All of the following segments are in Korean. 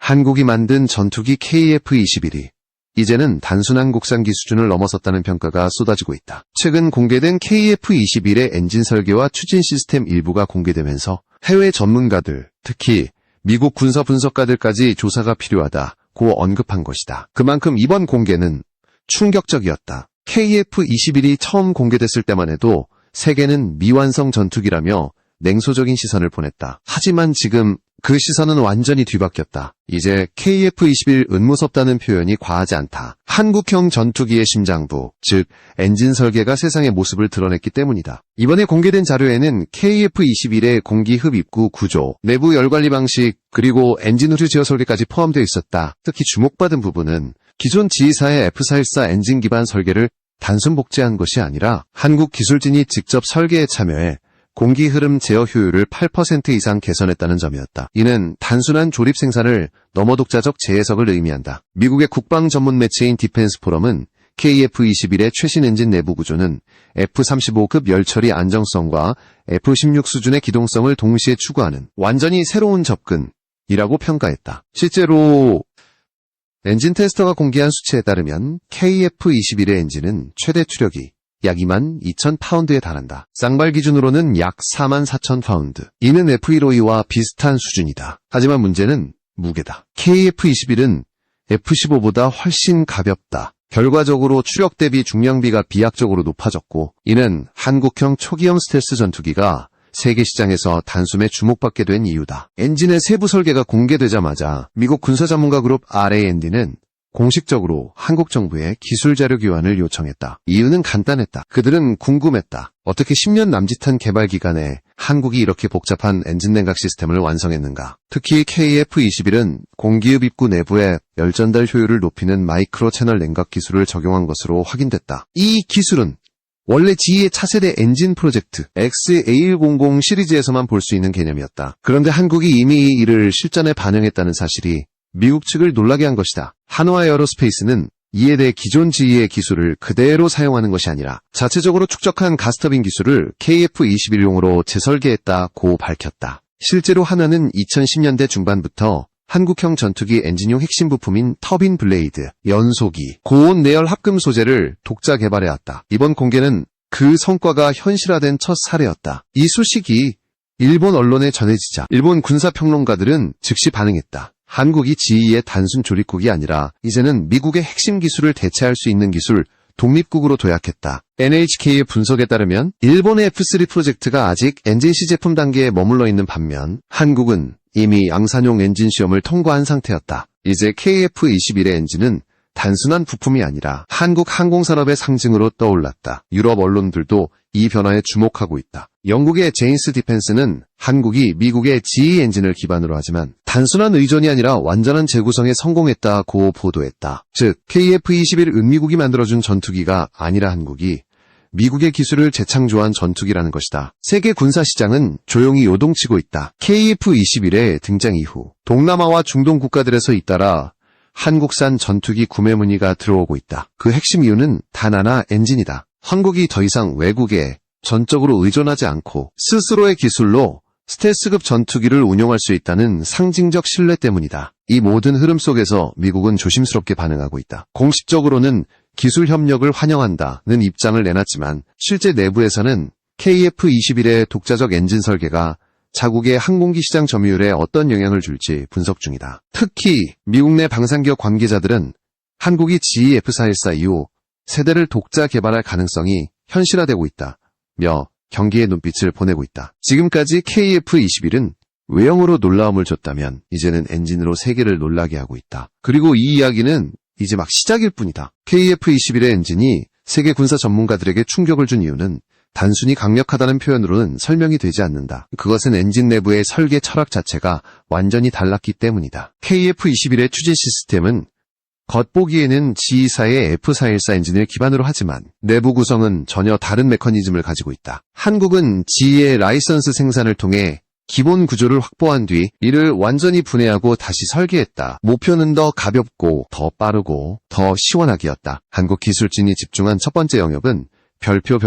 한국이 만든 전투기 KF-21이 이제는 단순한 국산기 수준을 넘어섰다는 평가가 쏟아지고 있다. 최근 공개된 KF-21의 엔진 설계와 추진 시스템 일부가 공개되면서 해외 전문가들, 특히 미국 군사 분석가들까지 조사가 필요하다고 언급한 것이다. 그만큼 이번 공개는 충격적이었다. KF-21이 처음 공개됐을 때만 해도 세계는 미완성 전투기라며 냉소적인 시선을 보냈다. 하지만 지금 그 시선은 완전히 뒤바뀌었다. 이제 KF-21 은무섭다는 표현이 과하지 않다. 한국형 전투기의 심장부, 즉 엔진 설계가 세상의 모습을 드러냈기 때문이다. 이번에 공개된 자료에는 KF-21의 공기 흡입구 구조, 내부 열관리 방식, 그리고 엔진 후류 제어 설계까지 포함되어 있었다. 특히 주목받은 부분은 기존 지휘사의 F414 엔진 기반 설계를 단순 복제한 것이 아니라 한국 기술진이 직접 설계에 참여해 공기 흐름 제어 효율을 8% 이상 개선했다는 점이었다. 이는 단순한 조립 생산을 넘어 독자적 재해석을 의미한다. 미국의 국방 전문 매체인 디펜스 포럼은 KF-21의 최신 엔진 내부 구조는 F-35급 열처리 안정성과 F-16 수준의 기동성을 동시에 추구하는 완전히 새로운 접근이라고 평가했다. 실제로 엔진 테스터가 공개한 수치에 따르면 KF-21의 엔진은 최대 추력이 약 22,000파운드에 달한다. 쌍발 기준으로는 약 44,000파운드. 이는 F152와 비슷한 수준이다. 하지만 문제는 무게다. KF-21은 F-15보다 훨씬 가볍다. 결과적으로 추력 대비 중량비가 비약적으로 높아졌고, 이는 한국형 초기형 스텔스 전투기가 세계 시장에서 단숨에 주목받게 된 이유다. 엔진의 세부 설계가 공개되자마자 미국 군사 전문가 그룹 RAND는 공식적으로 한국 정부에 기술 자료 교환을 요청했다. 이유는 간단했다. 그들은 궁금했다. 어떻게 10년 남짓한 개발 기간에 한국이 이렇게 복잡한 엔진 냉각 시스템을 완성했는가. 특히 KF-21은 공기흡 입구 내부에 열 전달 효율을 높이는 마이크로 채널 냉각 기술을 적용한 것으로 확인됐다. 이 기술은 원래 GE의 차세대 엔진 프로젝트 XA100 시리즈에서만 볼 수 있는 개념이었다. 그런데 한국이 이미 이를 실전에 반영했다는 사실이 미국 측을 놀라게 한 것이다. 한화 에어로스페이스는 이에 대해 기존 GE의 기술을 그대로 사용하는 것이 아니라 자체적으로 축적한 가스터빈 기술을 KF-21용으로 재설계했다고 밝혔다. 실제로 한화는 2010년대 중반부터 한국형 전투기 엔진용 핵심 부품인 터빈 블레이드, 연소기, 고온 내열 합금 소재를 독자 개발해왔다. 이번 공개는 그 성과가 현실화된 첫 사례였다. 이 소식이 일본 언론에 전해지자 일본 군사평론가들은 즉시 반응했다. 한국이 GE의 단순 조립국이 아니라 이제는 미국의 핵심 기술을 대체할 수 있는 기술 독립국으로 도약했다. NHK의 분석에 따르면 일본의 F3 프로젝트가 아직 엔진 시제품 단계에 머물러 있는 반면 한국은 이미 양산용 엔진 시험을 통과한 상태였다. 이제 KF-21의 엔진은 단순한 부품이 아니라 한국 항공산업의 상징으로 떠올랐다. 유럽 언론들도 이 변화에 주목하고 있다. 영국의 제인스 디펜스는 한국이 미국의 GE 엔진을 기반으로 하지만 단순한 의존이 아니라 완전한 재구성에 성공했다고 보도했다. 즉 KF-21 은미국이 만들어준 전투기가 아니라 한국이 미국의 기술을 재창조한 전투기라는 것이다. 세계 군사시장은 조용히 요동치고 있다. KF-21의 등장 이후 동남아와 중동 국가들에서 잇따라 한국산 전투기 구매 문의가 들어오고 있다. 그 핵심 이유는 단 하나, 엔진이다. 한국이 더 이상 외국에 전적으로 의존하지 않고 스스로의 기술로 스텔스급 전투기를 운용할 수 있다는 상징적 신뢰 때문이다. 이 모든 흐름 속에서 미국은 조심스럽게 반응하고 있다. 공식적으로는 기술 협력을 환영한다는 입장을 내놨지만 실제 내부에서는 KF-21의 독자적 엔진 설계가 자국의 항공기 시장 점유율에 어떤 영향을 줄지 분석 중이다. 특히 미국 내 방산기업 관계자들은 한국이 GE F414 이후 세대를 독자 개발할 가능성이 현실화되고 있다며 경기의 눈빛을 보내고 있다. 지금까지 KF-21은 외형으로 놀라움을 줬다면 이제는 엔진으로 세계를 놀라게 하고 있다. 그리고 이 이야기는 이제 막 시작일 뿐이다. KF-21의 엔진이 세계 군사 전문가들에게 충격을 준 이유는 단순히 강력하다는 표현으로는 설명이 되지 않는다. 그것은 엔진 내부의 설계 철학 자체가 완전히 달랐기 때문이다. KF-21의 추진 시스템은 겉보기에는 GE사의 F414 엔진을 기반으로 하지만 내부 구성은 전혀 다른 메커니즘을 가지고 있다. 한국은 GE의 라이선스 생산을 통해 기본 구조를 확보한 뒤 이를 완전히 분해하고 다시 설계했다. 목표는 더 가볍고 더 빠르고 더 시원하기였다. 한국 기술진이 집중한 첫 번째 영역은 별표,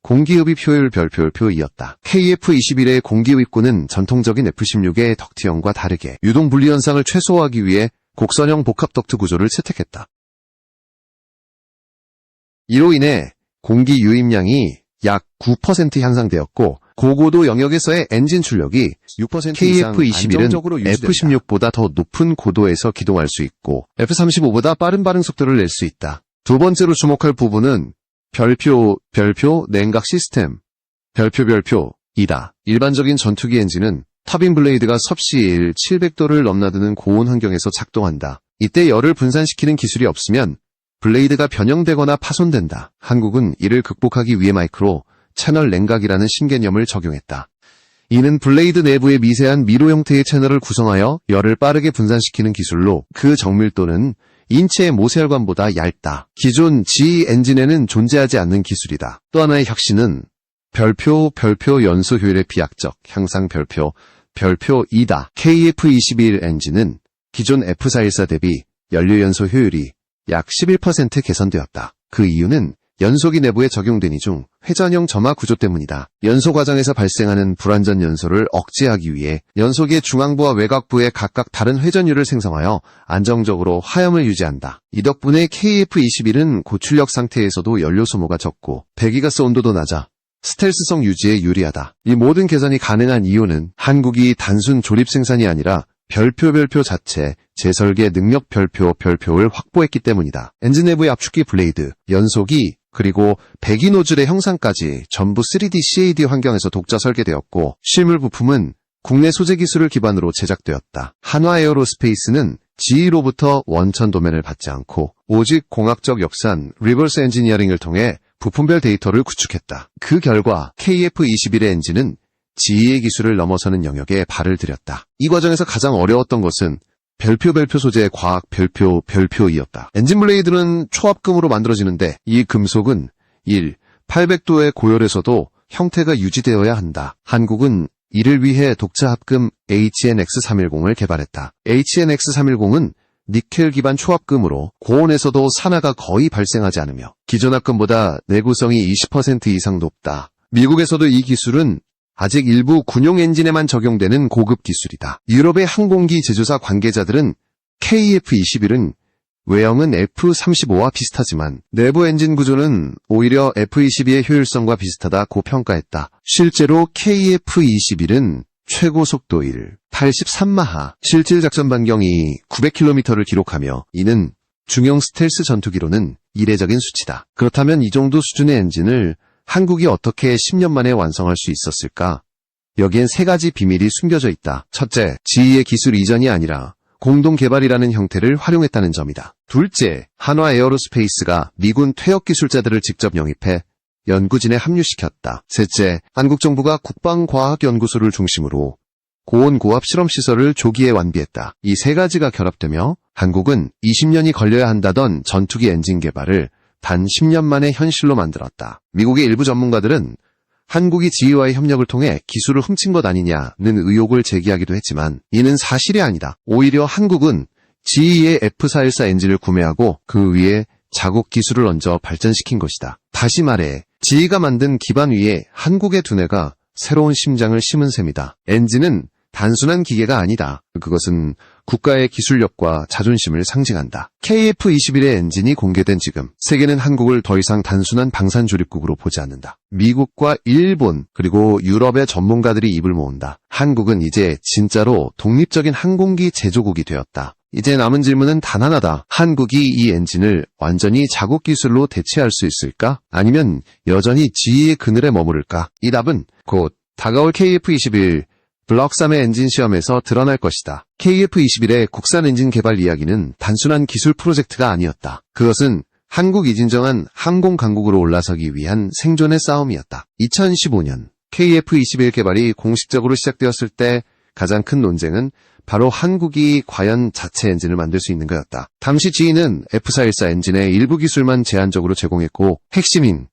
공기흡입 효율 별표이었다. KF-21의 공기흡입구는 전통적인 F-16의 덕트형과 다르게 유동 분리 현상을 최소화하기 위해 곡선형 복합 덕트 구조를 채택했다. 이로 인해 공기 유입량이 약 9% 향상되었고 고고도 영역에서의 엔진 출력이 6% 이상 안정적으로 유지된다. F-16보다 더 높은 고도에서 기동할 수 있고 F-35보다 빠른 발응 속도를 낼 수 있다. 두 번째로 주목할 부분은 별표 냉각 시스템, 별표이다. 일반적인 전투기 엔진은 터빈 블레이드가 섭씨 700도를 넘나드는 고온 환경에서 작동한다. 이때 열을 분산시키는 기술이 없으면 블레이드가 변형되거나 파손된다. 한국은 이를 극복하기 위해 마이크로 채널 냉각이라는 신개념을 적용했다. 이는 블레이드 내부의 미세한 미로 형태의 채널을 구성하여 열을 빠르게 분산시키는 기술로 그 정밀도는 인체의 모세혈관보다 얇다. 기존 GE 엔진에는 존재하지 않는 기술이다. 또 하나의 혁신은 별표 연소 효율의 비약적 향상 별표이다. KF-21 엔진은 기존 F414 대비 연료 연소 효율이 약 11% 개선되었다. 그 이유는 연소기 내부에 적용된 이중 회전형 점화 구조 때문이다. 연소 과정에서 발생하는 불완전 연소를 억제하기 위해 연소기의 중앙부와 외곽부에 각각 다른 회전율을 생성하여 안정적으로 화염을 유지한다. 이 덕분에 KF-21은 고출력 상태에서도 연료 소모가 적고 배기가스 온도도 낮아 스텔스성 유지에 유리하다. 이 모든 개선이 가능한 이유는 한국이 단순 조립 생산이 아니라 별표 자체, 재설계 능력 별표를 확보했기 때문이다. 엔진 내부의 압축기 블레이드, 연소기, 그리고 배기 노즐의 형상까지 전부 3D CAD 환경에서 독자 설계되었고 실물 부품은 국내 소재 기술을 기반으로 제작되었다. 한화 에어로스페이스는 GE로부터 원천 도면을 받지 않고 오직 공학적 역산, 리버스 엔지니어링을 통해 부품별 데이터를 구축했다. 그 결과 KF-21의 엔진은 GE의 기술을 넘어서는 영역에 발을 들였다. 이 과정에서 가장 어려웠던 것은 별표 소재의 과학 별표이었다. 엔진 블레이드는 초합금으로 만들어지는데 이 금속은 800도의 고열에서도 형태가 유지되어야 한다. 한국은 이를 위해 독자 합금 HNX310을 개발했다. HNX310은 니켈 기반 초합금으로 고온에서도 산화가 거의 발생하지 않으며 기존 합금보다 내구성이 20% 이상 높다. 미국에서도 이 기술은 아직 일부 군용 엔진에만 적용되는 고급 기술이다. 유럽의 항공기 제조사 관계자들은 KF-21은 외형은 F-35와 비슷하지만 내부 엔진 구조는 오히려 F-22의 효율성과 비슷하다고 평가했다. 실제로 KF-21은 최고 속도 83마하, 실질 작전 반경이 900km를 기록하며 이는 중형 스텔스 전투기로는 이례적인 수치다. 그렇다면 이 정도 수준의 엔진을 한국이 어떻게 10년 만에 완성할 수 있었을까? 여기엔 세 가지 비밀이 숨겨져 있다. 첫째, GE의 기술 이전이 아니라 공동 개발이라는 형태를 활용했다는 점이다. 둘째, 한화 에어로스페이스가 미군 퇴역 기술자들을 직접 영입해 연구진에 합류시켰다. 셋째, 한국 정부가 국방과학연구소를 중심으로 고온 고압 실험시설을 조기에 완비했다. 이 세 가지가 결합되며 한국은 20년이 걸려야 한다던 전투기 엔진 개발을 단 10년 만에 현실로 만들었다. 미국의 일부 전문가들은 한국이 GE와의 협력을 통해 기술을 훔친 것 아니냐는 의혹을 제기하기도 했지만 이는 사실이 아니다. 오히려 한국은 GE의 F414 엔진을 구매하고 그 위에 자국 기술을 얹어 발전시킨 것이다. 다시 말해 GE가 만든 기반 위에 한국의 두뇌가 새로운 심장을 심은 셈이다. 엔진은 단순한 기계가 아니다. 그것은 국가의 기술력과 자존심을 상징한다. KF-21의 엔진이 공개된 지금 세계는 한국을 더 이상 단순한 방산 조립국으로 보지 않는다. 미국과 일본 그리고 유럽의 전문가들이 입을 모은다. 한국은 이제 진짜로 독립적인 항공기 제조국이 되었다. 이제 남은 질문은 단 하나다. 한국이 이 엔진을 완전히 자국 기술로 대체할 수 있을까? 아니면 여전히 GE의 그늘에 머무를까? 이 답은 곧 다가올 KF-21 블록 3의 엔진 시험에서 드러날 것이다. KF-21의 국산 엔진 개발 이야기는 단순한 기술 프로젝트가 아니었다. 그것은 한국이 진정한 항공 강국으로 올라서기 위한 생존의 싸움이었다. 2015년 KF-21 개발이 공식적으로 시작되었을 때 가장 큰 논쟁은 바로 한국이 과연 자체 엔진을 만들 수 있는 거였다. 당시 GE는 F414 엔진의 일부 기술만 제한적으로 제공했고 핵심인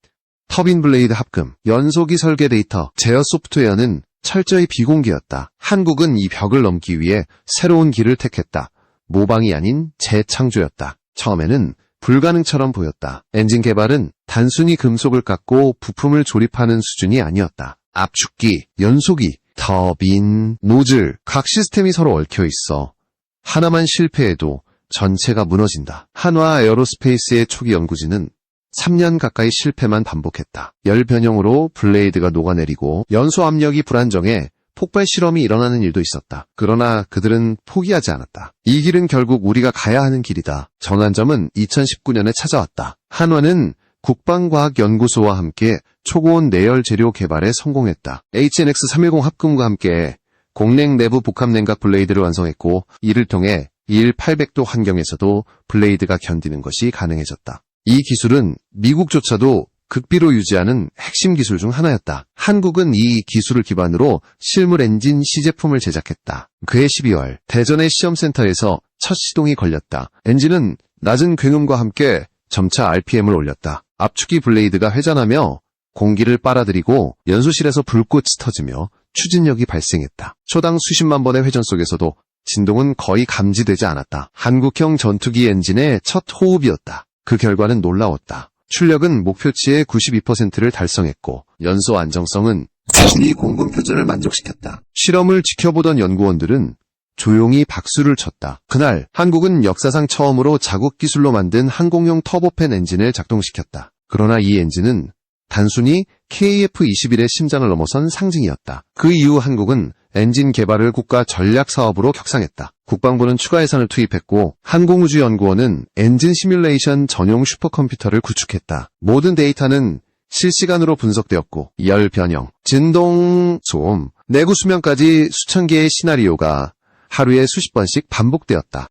터빈 블레이드 합금, 연소기 설계 데이터, 제어 소프트웨어는 철저히 비공개였다. 한국은 이 벽을 넘기 위해 새로운 길을 택했다. 모방이 아닌 재창조였다. 처음에는 불가능처럼 보였다. 엔진 개발은 단순히 금속을 깎고 부품을 조립하는 수준이 아니었다. 압축기, 연소기, 터빈, 노즐, 각 시스템이 서로 얽혀 있어 하나만 실패해도 전체가 무너진다. 한화 에어로스페이스의 초기 연구진은 3년 가까이 실패만 반복했다. 열 변형으로 블레이드가 녹아내리고 연소 압력이 불안정해 폭발 실험이 일어나는 일도 있었다. 그러나 그들은 포기하지 않았다. 이 길은 결국 우리가 가야 하는 길이다. 전환점은 2019년에 찾아왔다. 한화는 국방과학연구소와 함께 초고온 내열 재료 개발에 성공했다. HNX310 합금과 함께 공냉 내부 복합 냉각 블레이드를 완성했고, 이를 통해 1800도 환경에서도 블레이드가 견디는 것이 가능해졌다. 이 기술은 미국조차도 극비로 유지하는 핵심 기술 중 하나였다. 한국은 이 기술을 기반으로 실물 엔진 시제품을 제작했다. 그해 12월 대전의 시험센터에서 첫 시동이 걸렸다. 엔진은 낮은 굉음과 함께 점차 RPM을 올렸다. 압축기 블레이드가 회전하며 공기를 빨아들이고 연소실에서 불꽃이 터지며 추진력이 발생했다. 초당 수십만 번의 회전 속에서도 진동은 거의 감지되지 않았다. 한국형 전투기 엔진의 첫 호흡이었다. 그 결과는 놀라웠다. 출력은 목표치의 92%를 달성했고 연소 안정성은 단순히 공군 표준을 만족시켰다. 실험을 지켜보던 연구원들은 조용히 박수를 쳤다. 그날 한국은 역사상 처음으로 자국 기술로 만든 항공용 터보팬 엔진을 작동시켰다. 그러나 이 엔진은 단순히 KF-21의 심장을 넘어선 상징이었다. 그 이후 한국은 엔진 개발을 국가 전략 사업으로 격상했다. 국방부는 추가 예산을 투입했고 항공우주연구원은 엔진 시뮬레이션 전용 슈퍼컴퓨터를 구축했다. 모든 데이터는 실시간으로 분석되었고 열 변형, 진동, 소음, 내구 수명까지 수천 개의 시나리오가 하루에 수십 번씩 반복되었다.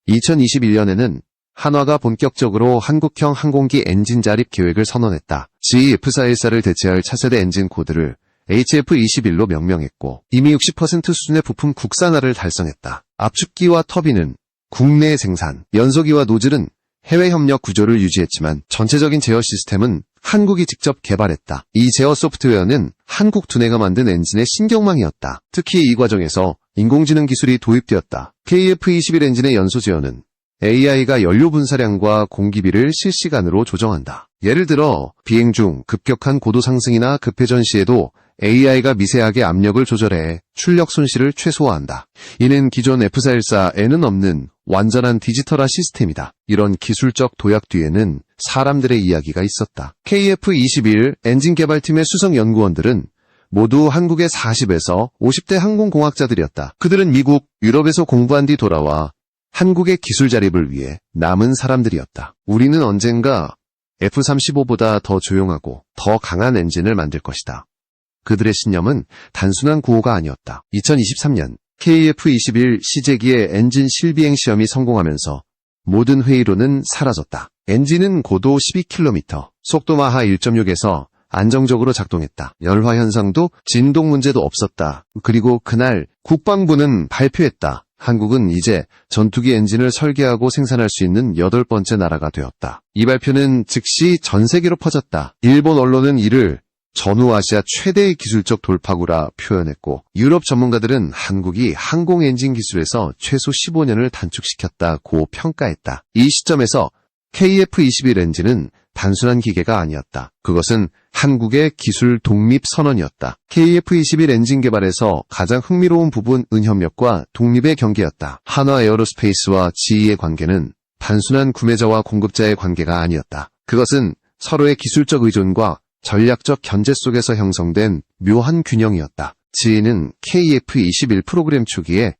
2021년에는 한화가 본격적으로 한국형 항공기 엔진 자립 계획을 선언했다. GF414를 대체할 차세대 엔진 코드를 HF21로 명명했고 이미 60% 수준의 부품 국산화를 달성했다. 압축기와 터빈은 국내 생산, 연소기와 노즐은 해외 협력 구조를 유지했지만 전체적인 제어 시스템은 한국이 직접 개발했다. 이 제어 소프트웨어는 한국 두뇌가 만든 엔진의 신경망이었다. 특히 이 과정에서 인공지능 기술이 도입되었다. KF-21 엔진의 연소 제어는 AI가 연료 분사량과 공기비를 실시간으로 조정한다. 예를 들어 비행 중 급격한 고도 상승이나 급회전 시에도 AI가 미세하게 압력을 조절해 출력 손실을 최소화한다. 이는 기존 F414에는 없는 완전한 디지털화 시스템이다. 이런 기술적 도약 뒤에는 사람들의 이야기가 있었다. KF-21 엔진 개발팀의 수석 연구원들은 모두 한국의 40에서 50대 항공공학자들이었다. 그들은 미국, 유럽에서 공부한 뒤 돌아와 한국의 기술 자립을 위해 남은 사람들이었다. 우리는 언젠가 F-35보다 더 조용하고 더 강한 엔진을 만들 것이다. 그들의 신념은 단순한 구호가 아니었다. 2023년 KF-21 시제기의 엔진 실비행 시험이 성공하면서 모든 회의론은 사라졌다. 엔진은 고도 12km, 속도 마하 1.6에서 안정적으로 작동했다. 열화 현상도 진동 문제도 없었다. 그리고 그날 국방부는 발표했다. 한국은 이제 전투기 엔진을 설계하고 생산할 수 있는 8번째 나라가 되었다. 이 발표는 즉시 전 세계로 퍼졌다. 일본 언론은 이를 전후아시아 최대의 기술적 돌파구라 표현했고 유럽 전문가들은 한국이 항공 엔진 기술에서 최소 15년을 단축시켰다고 평가했다. 이 시점에서 KF-21 엔진은 단순한 기계가 아니었다. 그것은 한국의 기술 독립 선언이었다. KF-21 엔진 개발에서 가장 흥미로운 부분은 협력과 독립의 경계였다. 한화 에어로스페이스와 GE의 관계는 단순한 구매자와 공급자의 관계가 아니었다. 그것은 서로의 기술적 의존과 전략적 견제 속에서 형성된 묘한 균형이었다. GE는 KF-21 프로그램 초기에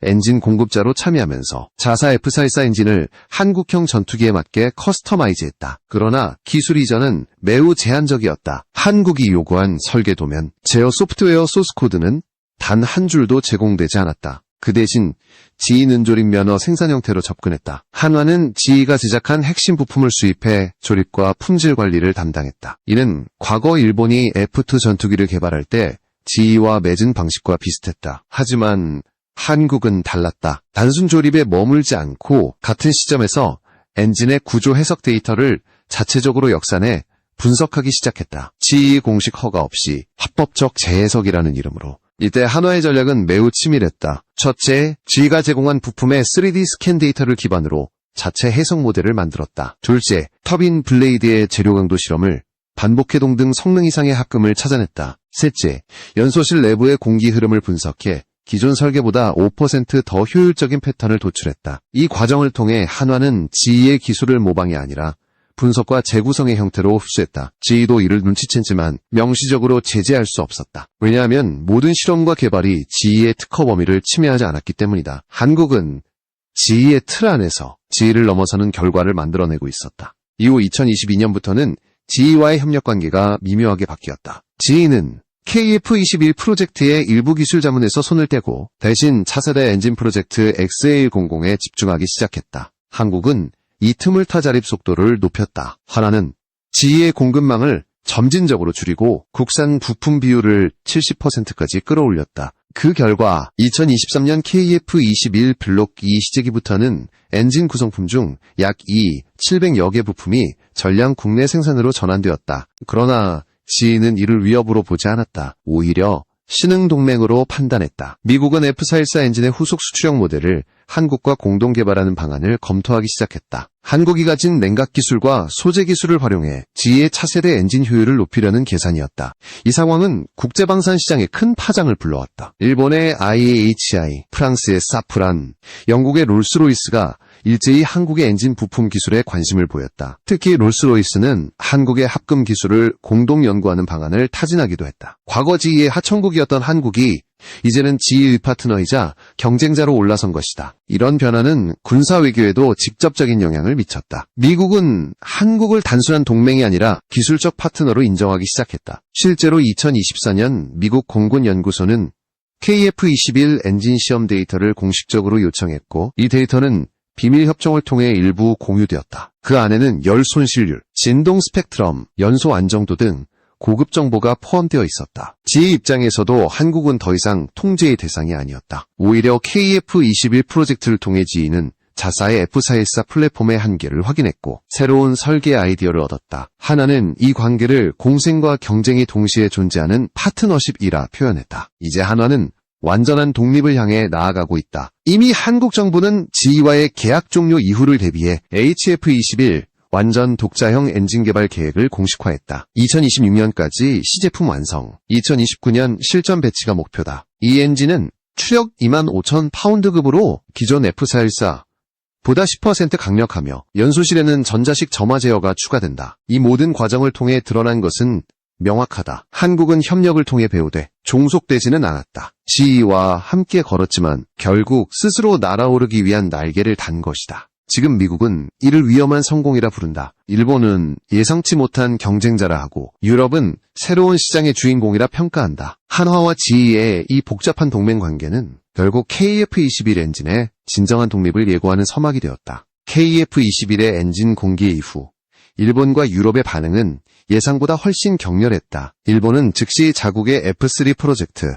엔진 공급자로 참여하면서 자사 F414 엔진을 한국형 전투기에 맞게 커스터마이즈했다. 그러나 기술 이전은 매우 제한적이었다. 한국이 요구한 설계도면, 제어 소프트웨어 소스 코드는 단 한 줄도 제공되지 않았다. 그 대신 GE 는조립 면허 생산 형태로 접근했다. 한화는 GE가 제작한 핵심 부품을 수입해 조립과 품질 관리를 담당했다. 이는 과거 일본이 F2 전투기를 개발할 때 GE와 맺은 방식과 비슷했다. 하지만 한국은 달랐다. 단순 조립에 머물지 않고 같은 시점에서 엔진의 구조 해석 데이터를 자체적으로 역산해 분석하기 시작했다. GE 공식 허가 없이 합법적 재해석이라는 이름으로. 이때 한화의 전략은 매우 치밀했다. 첫째, GE가 제공한 부품의 3D 스캔 데이터를 기반으로 자체 해석 모델을 만들었다. 둘째, 터빈 블레이드의 재료 강도 실험을, 반복해동 등 성능 이상의 합금을 찾아냈다. 셋째, 연소실 내부의 공기 흐름을 분석해 기존 설계보다 5% 더 효율적인 패턴을 도출했다. 이 과정을 통해 한화는 GE의 기술을 모방이 아니라 분석과 재구성의 형태로 흡수했다. GE도 이를 눈치챘지만 명시적으로 제재할 수 없었다. 왜냐하면 모든 실험과 개발이 GE의 특허 범위를 침해하지 않았기 때문이다. 한국은 GE의 틀 안에서 GE를 넘어서는 결과를 만들어내고 있었다. 이후 2022년부터는 GE와의 협력 관계가 미묘하게 바뀌었다. GE는 KF-21 프로젝트의 일부 기술 자문에서 손을 떼고 대신 차세대 엔진 프로젝트 XA100에 집중하기 시작했다. 한국은 이 틈을 타 자립 속도를 높였다. 하나는 GE의 공급망을 점진적으로 줄이고 국산 부품 비율을 70%까지 끌어올렸다. 그 결과 2023년 KF-21 블록 2 시제기부터는 엔진 구성품 중 약 700여 개 부품이 전량 국내 생산으로 전환되었다. 그러나 GE는 이를 위협으로 보지 않았다. 오히려 신흥동맹으로 판단했다. 미국은 F414 엔진의 후속 수출형 모델을 한국과 공동 개발하는 방안을 검토하기 시작했다. 한국이 가진 냉각 기술과 소재 기술을 활용해 GE의 차세대 엔진 효율을 높이려는 계산이었다. 이 상황은 국제방산 시장에 큰 파장을 불러왔다. 일본의 IAHI, 프랑스의 사프란, 영국의 롤스로이스가 일제히 한국의 엔진 부품 기술에 관심을 보였다. 특히 롤스로이스는 한국의 합금 기술을 공동 연구하는 방안을 타진하기도 했다. 과거 GE의 하청국이었던 한국이 이제는 GE의 파트너이자 경쟁자로 올라선 것이다. 이런 변화는 군사 외교에도 직접적인 영향을 미쳤다. 미국은 한국을 단순한 동맹이 아니라 기술적 파트너로 인정하기 시작했다. 실제로 2024년 미국 공군연구소는 KF-21 엔진 시험 데이터를 공식적으로 요청했고 이 데이터는 비밀 협정을 통해 일부 공유되었다. 그 안에는 열 손실률, 진동 스펙트럼, 연소 안정도 등 고급 정보가 포함되어 있었다. GE 입장에서도 한국은 더 이상 통제의 대상이 아니었다. 오히려 KF-21 프로젝트를 통해 GE는 자사의 F414 플랫폼의 한계를 확인했고 새로운 설계 아이디어를 얻었다. 하나는 이 관계를 공생과 경쟁이 동시에 존재하는 파트너십이라 표현했다. 이제 한화는 완전한 독립을 향해 나아가고 있다. 이미 한국 정부는 GE와의 계약 종료 이후를 대비해 HF-21 완전 독자형 엔진 개발 계획을 공식화했다. 2026년까지 시제품 완성, 2029년 실전 배치가 목표다. 이 엔진은 추력 25,000파운드급으로 기존 F414 보다 10% 강력하며 연소실에는 전자식 점화 제어가 추가된다. 이 모든 과정을 통해 드러난 것은 명확하다. 한국은 협력을 통해 배우되 종속되지는 않았다. GE와 함께 걸었지만 결국 스스로 날아오르기 위한 날개를 단 것이다. 지금 미국은 이를 위험한 성공이라 부른다. 일본은 예상치 못한 경쟁자라 하고 유럽은 새로운 시장의 주인공이라 평가한다. 한화와 GE의 이 복잡한 동맹 관계는 결국 KF-21 엔진의 진정한 독립을 예고하는 서막이 되었다. KF-21의 엔진 공개 이후 일본과 유럽의 반응은 예상보다 훨씬 격렬했다. 일본은 즉시 자국의 F3 프로젝트,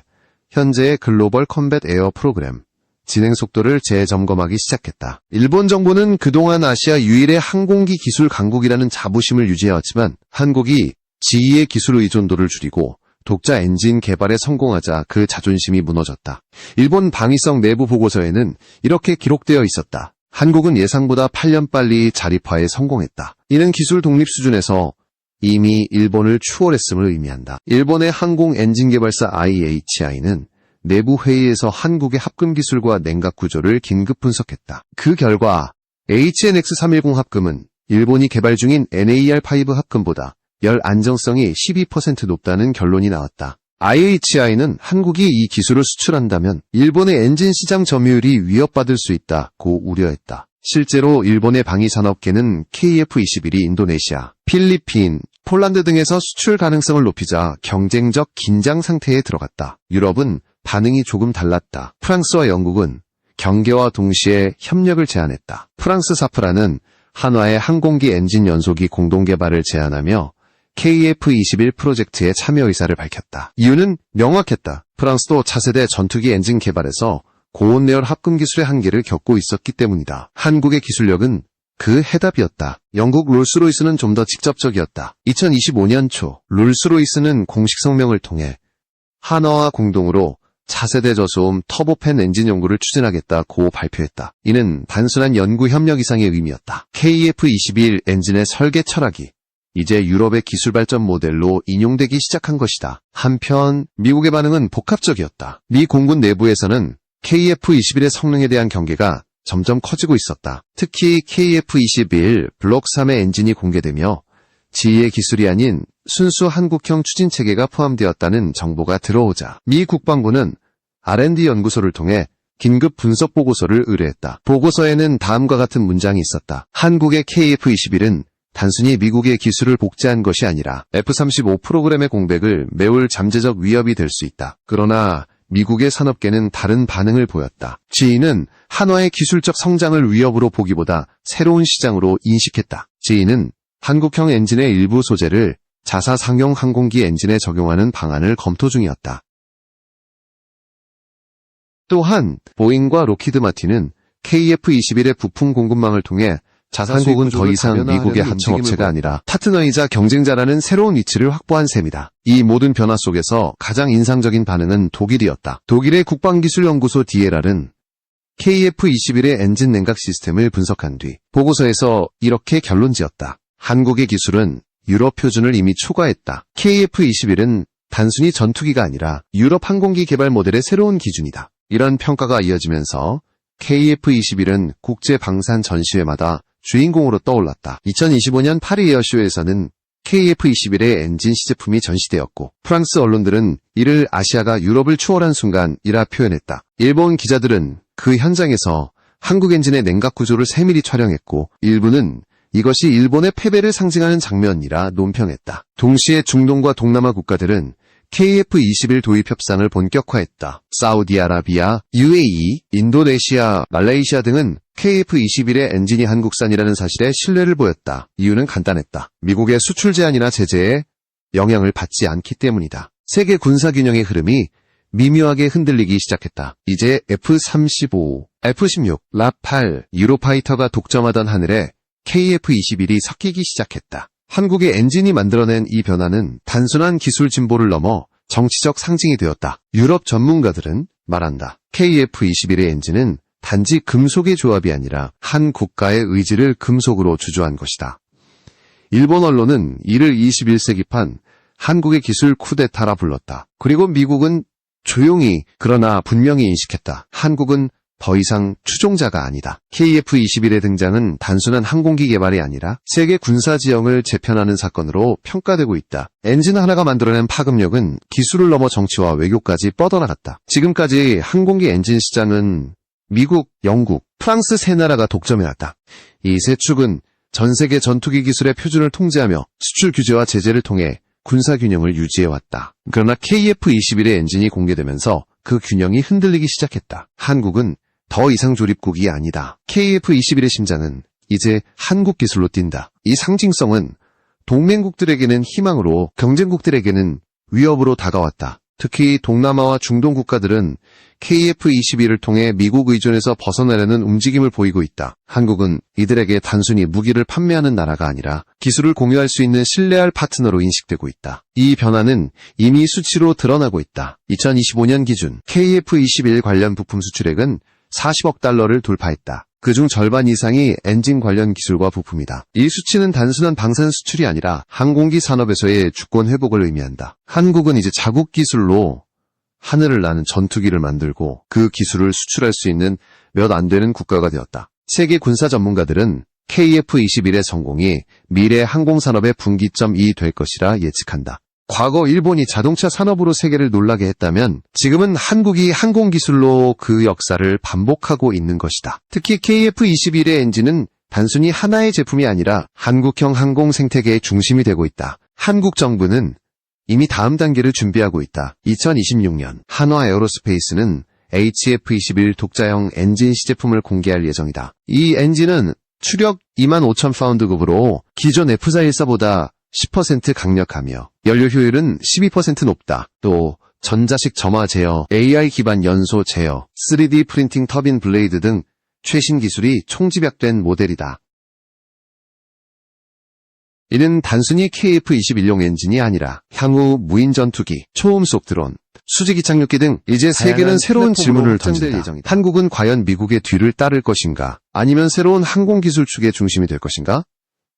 현재의 글로벌 컴뱃 에어 프로그램, 진행 속도를 재점검하기 시작했다. 일본 정부는 그동안 아시아 유일의 항공기 기술 강국이라는 자부심을 유지해왔지만 한국이 GE의 기술 의존도를 줄이고 독자 엔진 개발에 성공하자 그 자존심이 무너졌다. 일본 방위성 내부 보고서에는 이렇게 기록되어 있었다. 한국은 예상보다 8년 빨리 자립화에 성공했다. 이는 기술 독립 수준에서 이미 일본을 추월했음을 의미한다. 일본의 항공 엔진 개발사 IHI는 내부 회의에서 한국의 합금 기술과 냉각 구조를 긴급 분석했다. 그 결과 HNX310 합금은 일본이 개발 중인 NAR5 합금보다 열 안정성이 12% 높다는 결론이 나왔다. IHI는 한국이 이 기술을 수출한다면 일본의 엔진 시장 점유율이 위협받을 수 있다고 우려했다. 실제로 일본의 방위산업계는 KF-21이 인도네시아, 필리핀, 폴란드 등에서 수출 가능성을 높이자 경쟁적 긴장 상태에 들어갔다. 유럽은 반응이 조금 달랐다. 프랑스와 영국은 경계와 동시에 협력을 제안했다. 프랑스 사프라는 한화의 항공기 엔진 연소기 공동 개발을 제안하며 KF-21 프로젝트에 참여 의사를 밝혔다. 이유는 명확했다. 프랑스도 차세대 전투기 엔진 개발에서 고온내열 합금 기술의 한계를 겪고 있었기 때문이다. 한국의 기술력은 그 해답이었다. 영국 롤스로이스는 좀 더 직접적이었다. 2025년 초 롤스로이스는 공식 성명을 통해 한화와 공동으로 차세대 저소음 터보팬 엔진 연구를 추진하겠다고 발표했다. 이는 단순한 연구 협력 이상의 의미였다. KF-21 엔진의 설계 철학이 이제 유럽의 기술 발전 모델로 인용되기 시작한 것이다. 한편 미국의 반응은 복합적이었다. 미 공군 내부에서는 KF-21의 성능에 대한 경계가 점점 커지고 있었다. 특히 KF-21 블록 3의 엔진이 공개되며 제2의 기술이 아닌 순수 한국형 추진체계가 포함되었다는 정보가 들어오자 미 국방부는 R&D 연구소를 통해 긴급 분석 보고서를 의뢰했다. 보고서에는 다음과 같은 문장이 있었다. 한국의 KF-21은 단순히 미국의 기술을 복제한 것이 아니라 F-35 프로그램의 공백을 메울 잠재적 위협이 될 수 있다. 그러나 미국의 산업계는 다른 반응을 보였다. 지인은 한화의 기술적 성장을 위협으로 보기보다 새로운 시장으로 인식했다. 지인은 한국형 엔진의 일부 소재를 자사 상용 항공기 엔진에 적용하는 방안을 검토 중이었다. 또한 보잉과 록히드 마틴은 KF-21의 부품 공급망을 통해 한국은 더 이상 미국의 하청업체가 아니라 파트너이자 경쟁자라는 새로운 위치를 확보한 셈이다. 이 모든 변화 속에서 가장 인상적인 반응은 독일이었다. 독일의 국방기술연구소 DLR은 KF-21의 엔진 냉각 시스템을 분석한 뒤 보고서에서 이렇게 결론지었다. 한국의 기술은 유럽 표준을 이미 초과했다. KF-21은 단순히 전투기가 아니라 유럽 항공기 개발 모델의 새로운 기준이다. 이런 평가가 이어지면서 KF-21은 국제 방산 전시회마다 주인공으로 떠올랐다. 2025년 파리 에어쇼에서는 KF-21의 엔진 시제품이 전시되었고 프랑스 언론들은 이를 아시아가 유럽을 추월한 순간이라 표현했다. 일본 기자들은 그 현장에서 한국 엔진의 냉각 구조를 세밀히 촬영했고 일부는 이것이 일본의 패배를 상징하는 장면이라 논평했다. 동시에 중동과 동남아 국가들은 KF-21 도입 협상을 본격화했다. 사우디아라비아, UAE, 인도네시아, 말레이시아 등은 KF-21의 엔진이 한국산이라는 사실에 신뢰를 보였다. 이유는 간단했다. 미국의 수출 제한이나 제재에 영향을 받지 않기 때문이다. 세계 군사균형의 흐름이 미묘하게 흔들리기 시작했다. 이제 F-35, F-16, 라-8, 유로파이터가 독점하던 하늘에 KF-21이 섞이기 시작했다. 한국의 엔진이 만들어낸 이 변화는 단순한 기술 진보를 넘어 정치적 상징이 되었다. 유럽 전문가들은 말한다. KF-21의 엔진은 단지 금속의 조합이 아니라 한 국가의 의지를 금속으로 주조한 것이다. 일본 언론은 이를 21세기판 한국의 기술 쿠데타라 불렀다. 그리고 미국은 조용히 그러나 분명히 인식했다. 한국은 더 이상 추종자가 아니다. KF-21의 등장은 단순한 항공기 개발이 아니라 세계 군사 지형을 재편하는 사건으로 평가되고 있다. 엔진 하나가 만들어낸 파급력은 기술을 넘어 정치와 외교까지 뻗어나갔다. 지금까지 항공기 엔진 시장은 미국, 영국, 프랑스 세 나라가 독점해왔다. 이 세 축은 전 세계 전투기 기술의 표준을 통제하며 수출 규제와 제재를 통해 군사균형을 유지해왔다. 그러나 KF-21의 엔진이 공개되면서 그 균형이 흔들리기 시작했다. 한국은 더 이상 조립국이 아니다. KF-21의 심장은 이제 한국 기술로 뛴다. 이 상징성은 동맹국들에게는 희망으로 경쟁국들에게는 위협으로 다가왔다. 특히 동남아와 중동 국가들은 KF-21을 통해 미국 의존에서 벗어나려는 움직임을 보이고 있다. 한국은 이들에게 단순히 무기를 판매하는 나라가 아니라 기술을 공유할 수 있는 신뢰할 파트너로 인식되고 있다. 이 변화는 이미 수치로 드러나고 있다. 2025년 기준 KF-21 관련 부품 수출액은 40억 달러를 돌파했다. 그중 절반 이상이 엔진 관련 기술과 부품이다. 이 수치는 단순한 방산 수출이 아니라 항공기 산업에서의 주권 회복을 의미한다. 한국은 이제 자국 기술로 하늘을 나는 전투기를 만들고 그 기술을 수출할 수 있는 몇 안 되는 국가가 되었다. 세계 군사 전문가들은 KF-21의 성공이 미래 항공산업의 분기점이 될 것이라 예측한다. 과거 일본이 자동차 산업으로 세계를 놀라게 했다면 지금은 한국이 항공기술로 그 역사를 반복하고 있는 것이다. 특히 KF-21의 엔진은 단순히 하나의 제품이 아니라 한국형 항공 생태계의 중심이 되고 있다. 한국 정부는 이미 다음 단계를 준비하고 있다. 2026년 한화 에어로스페이스는 HF-21 독자형 엔진 시제품을 공개할 예정이다. 이 엔진은 추력 25,000파운드급으로 기존 F414보다 10% 강력하며 연료 효율은 12% 높다. 또 전자식 점화 제어, AI 기반 연소 제어, 3D 프린팅 터빈 블레이드 등 최신 기술이 총집약된 모델이다. 이는 단순히 KF-21용 엔진이 아니라 향후 무인 전투기, 초음속 드론, 수직이 착륙기 등 이제 세계는 새로운 질문을 던진다. 예정이다. 한국은 과연 미국의 뒤를 따를 것인가? 아니면 새로운 항공기술 축의 중심이 될 것인가?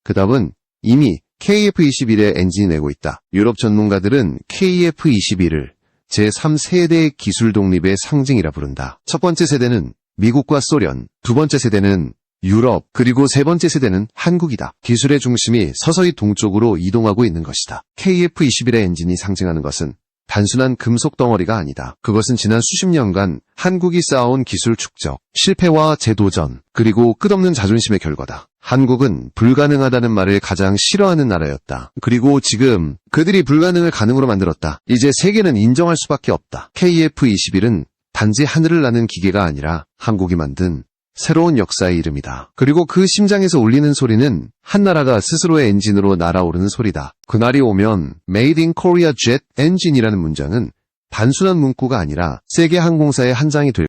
그 답은 이미 KF-21의 엔진이 내고 있다. 유럽 전문가들은 KF-21을 제3세대의 기술 독립의 상징이라 부른다. 첫 번째 세대는 미국과 소련, 두 번째 세대는 유럽, 그리고 세 번째 세대는 한국이다. 기술의 중심이 서서히 동쪽으로 이동하고 있는 것이다. KF-21의 엔진이 상징하는 것은 단순한 금속 덩어리가 아니다. 그것은 지난 수십 년간 한국이 쌓아온 기술 축적, 실패와 재도전, 그리고 끝없는 자존심의 결과다. 한국은 불가능하다는 말을 가장 싫어하는 나라였다. 그리고 지금 그들이 불가능을 가능으로 만들었다. 이제 세계는 인정할 수밖에 없다. KF-21은 단지 하늘을 나는 기계가 아니라 한국이 만든 새로운 역사의 이름이다. 그리고 그 심장에서 울리는 소리는 한 나라가 스스로의 엔진으로 날아오르는 소리다. 그날이 오면 Made in Korea Jet Engine이라는 문장은 단순한 문구가 아니라 세계 항공사의 한 장이 될